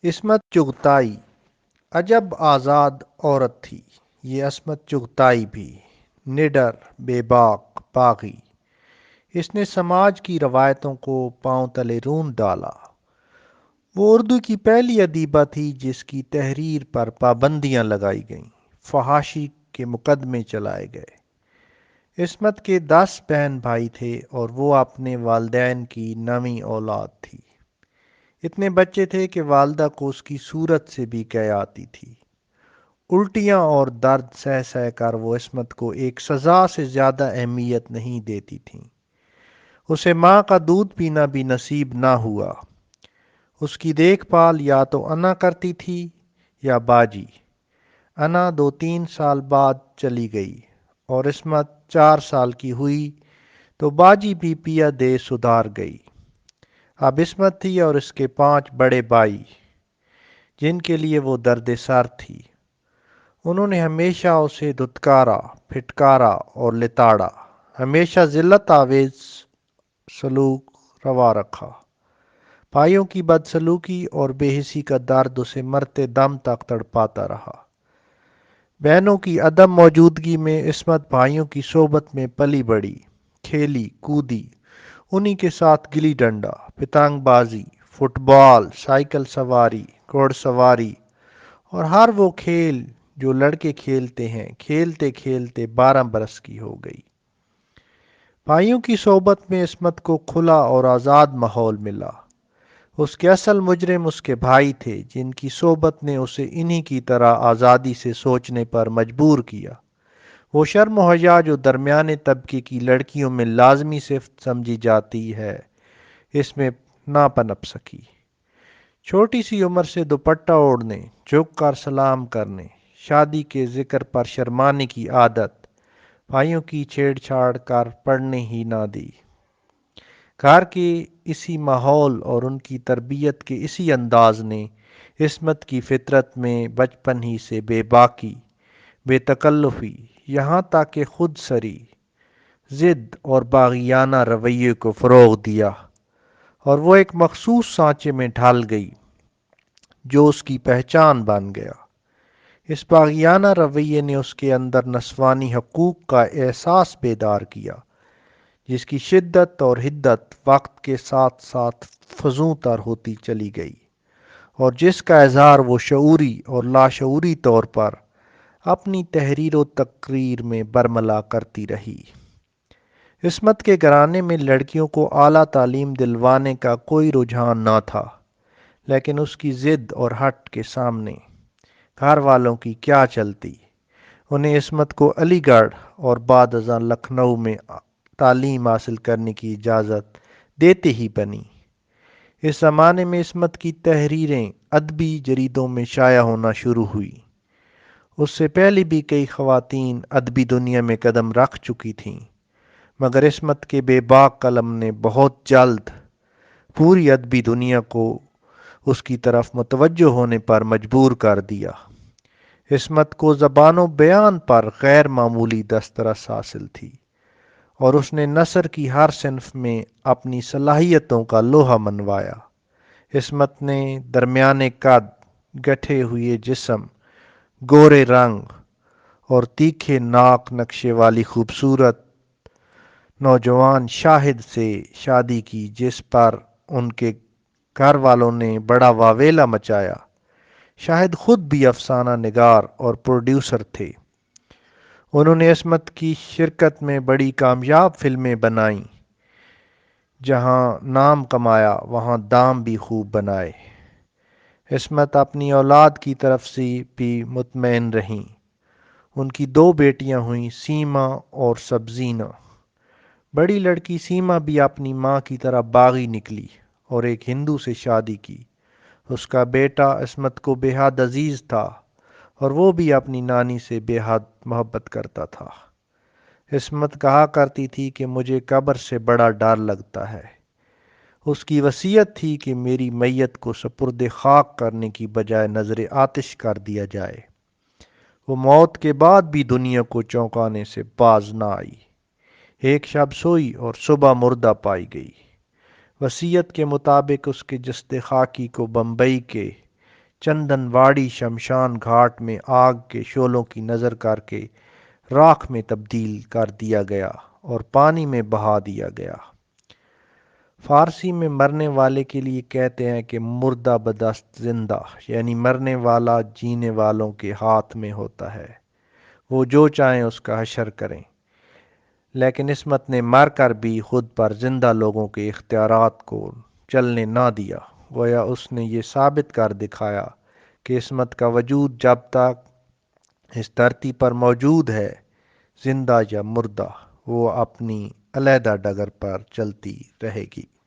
عصمت چغتائی عجب آزاد عورت تھی یہ عصمت چغتائی بھی، نڈر بے باک باغی۔ اس نے سماج کی روایتوں کو پاؤں تلے رون ڈالا۔ وہ اردو کی پہلی ادیبہ تھی جس کی تحریر پر پابندیاں لگائی گئیں، فحاشی کے مقدمے چلائے گئے۔ عصمت کے 10 بہن بھائی تھے اور وہ اپنے والدین کی 9ویں اولاد تھی۔ اتنے بچے تھے کہ والدہ کو اس کی صورت سے بھی قے آتی تھی۔ الٹیاں اور درد سہ سہ کر وہ عصمت کو ایک سزا سے زیادہ اہمیت نہیں دیتی تھیں۔ اسے ماں کا دودھ پینا بھی نصیب نہ ہوا۔ اس کی دیکھ بھال یا تو انا کرتی تھی یا باجی۔ انا 2-3 سال بعد چلی گئی اور عصمت 4 سال کی ہوئی تو باجی بھی پیا دے سدھار گئی۔ اب عصمت تھی اور اس کے 5 بڑے بھائی جن کے لیے وہ درد سر تھی۔ انہوں نے ہمیشہ اسے دھتکارا، پھٹکارا اور لتاڑا، ہمیشہ ذلت آویز سلوک روا رکھا۔ بھائیوں کی بدسلوکی اور بے حسی کا درد اسے مرتے دم تک تڑپاتا رہا۔ بہنوں کی عدم موجودگی میں عصمت بھائیوں کی صحبت میں پلی بڑھی، کھیلی کودی، انہی کے ساتھ گلی ڈنڈا، پتنگ بازی، فٹ بال، سائیکل سواری، گھوڑ سواری اور ہر وہ کھیل جو لڑکے کھیلتے ہیں، کھیلتے کھیلتے 12 برس کی ہو گئی۔ بھائیوں کی صحبت میں عصمت کو کھلا اور آزاد ماحول ملا۔ اس کے اصل مجرم اس کے بھائی تھے جن کی صحبت نے اسے انہی کی طرح آزادی سے سوچنے پر مجبور کیا۔ وہ شرم و حیا جو درمیانے طبقے کی لڑکیوں میں لازمی صفت سمجھی جاتی ہے، اس میں نہ پنپ سکی۔ چھوٹی سی عمر سے دوپٹہ اوڑھنے، جھک کر سلام کرنے، شادی کے ذکر پر شرمانے کی عادت بھائیوں کی چھیڑ چھاڑ کر پڑنے ہی نہ دی۔ گھر کے اسی ماحول اور ان کی تربیت کے اسی انداز نے عصمت کی فطرت میں بچپن ہی سے بے باکی، بے تکلفی، یہاں تک کہ خود سری، ضد اور باغیانہ رویے کو فروغ دیا اور وہ ایک مخصوص سانچے میں ڈھل گئی جو اس کی پہچان بن گیا۔ اس باغیانہ رویے نے اس کے اندر نسوانی حقوق کا احساس بیدار کیا، جس کی شدت اور حدت وقت کے ساتھ ساتھ فزوں تر ہوتی چلی گئی اور جس کا اظہار وہ شعوری اور لاشعوری طور پر اپنی تحریر و تقریر میں برملا کرتی رہی۔ عصمت کے گھرانے میں لڑکیوں کو اعلیٰ تعلیم دلوانے کا کوئی رجحان نہ تھا، لیکن اس کی ضد اور ہٹ کے سامنے گھر والوں کی کیا چلتی۔ انہیں عصمت کو علی گڑھ اور بعد ازاں لکھنؤ میں تعلیم حاصل کرنے کی اجازت دیتے ہی بنی۔ اس زمانے میں عصمت کی تحریریں ادبی جریدوں میں شائع ہونا شروع ہوئی۔ اس سے پہلے بھی کئی خواتین ادبی دنیا میں قدم رکھ چکی تھیں، مگر عصمت کے بے باک قلم نے بہت جلد پوری ادبی دنیا کو اس کی طرف متوجہ ہونے پر مجبور کر دیا۔ عصمت کو زبان و بیان پر غیر معمولی دسترس حاصل تھی اور اس نے نثر کی ہر صنف میں اپنی صلاحیتوں کا لوہا منوایا۔ عصمت نے درمیانے قد، گٹھے ہوئے جسم، گورے رنگ اور تیکھے ناک نقشے والی خوبصورت نوجوان شاہد سے شادی کی، جس پر ان کے گھر والوں نے بڑا واویلا مچایا۔ شاہد خود بھی افسانہ نگار اور پروڈیوسر تھے۔ انہوں نے عصمت کی شرکت میں بڑی کامیاب فلمیں بنائیں، جہاں نام کمایا وہاں دام بھی خوب بنائے۔ عصمت اپنی اولاد کی طرف سے بھی مطمئن رہیں۔ ان کی 2 بیٹیاں ہوئیں، سیما اور سبزینہ۔ بڑی لڑکی سیما بھی اپنی ماں کی طرح باغی نکلی اور ایک ہندو سے شادی کی۔ اس کا بیٹا عصمت کو بے حد عزیز تھا اور وہ بھی اپنی نانی سے بے حد محبت کرتا تھا۔ عصمت کہا کرتی تھی کہ مجھے قبر سے بڑا ڈر لگتا ہے۔ اس کی وصیت تھی کہ میری میت کو سپرد خاک کرنے کی بجائے نظر آتش کر دیا جائے۔ وہ موت کے بعد بھی دنیا کو چونکانے سے باز نہ آئی۔ ایک شب سوئی اور صبح مردہ پائی گئی۔ وصیت کے مطابق اس کے جسد خاکی کو بمبئی کے چندن واڑی شمشان گھاٹ میں آگ کے شعلوں کی نظر کر کے راکھ میں تبدیل کر دیا گیا اور پانی میں بہا دیا گیا۔ فارسی میں مرنے والے کے لیے کہتے ہیں کہ مردہ بدست زندہ، یعنی مرنے والا جینے والوں کے ہاتھ میں ہوتا ہے، وہ جو چاہیں اس کا حشر کریں۔ لیکن عصمت نے مر کر بھی خود پر زندہ لوگوں کے اختیارات کو چلنے نہ دیا، گویا اس نے یہ ثابت کر دکھایا کہ عصمت کا وجود جب تک اس دھرتی پر موجود ہے، زندہ یا مردہ، وہ اپنی علیحدہ ڈگر پر چلتی رہے گی۔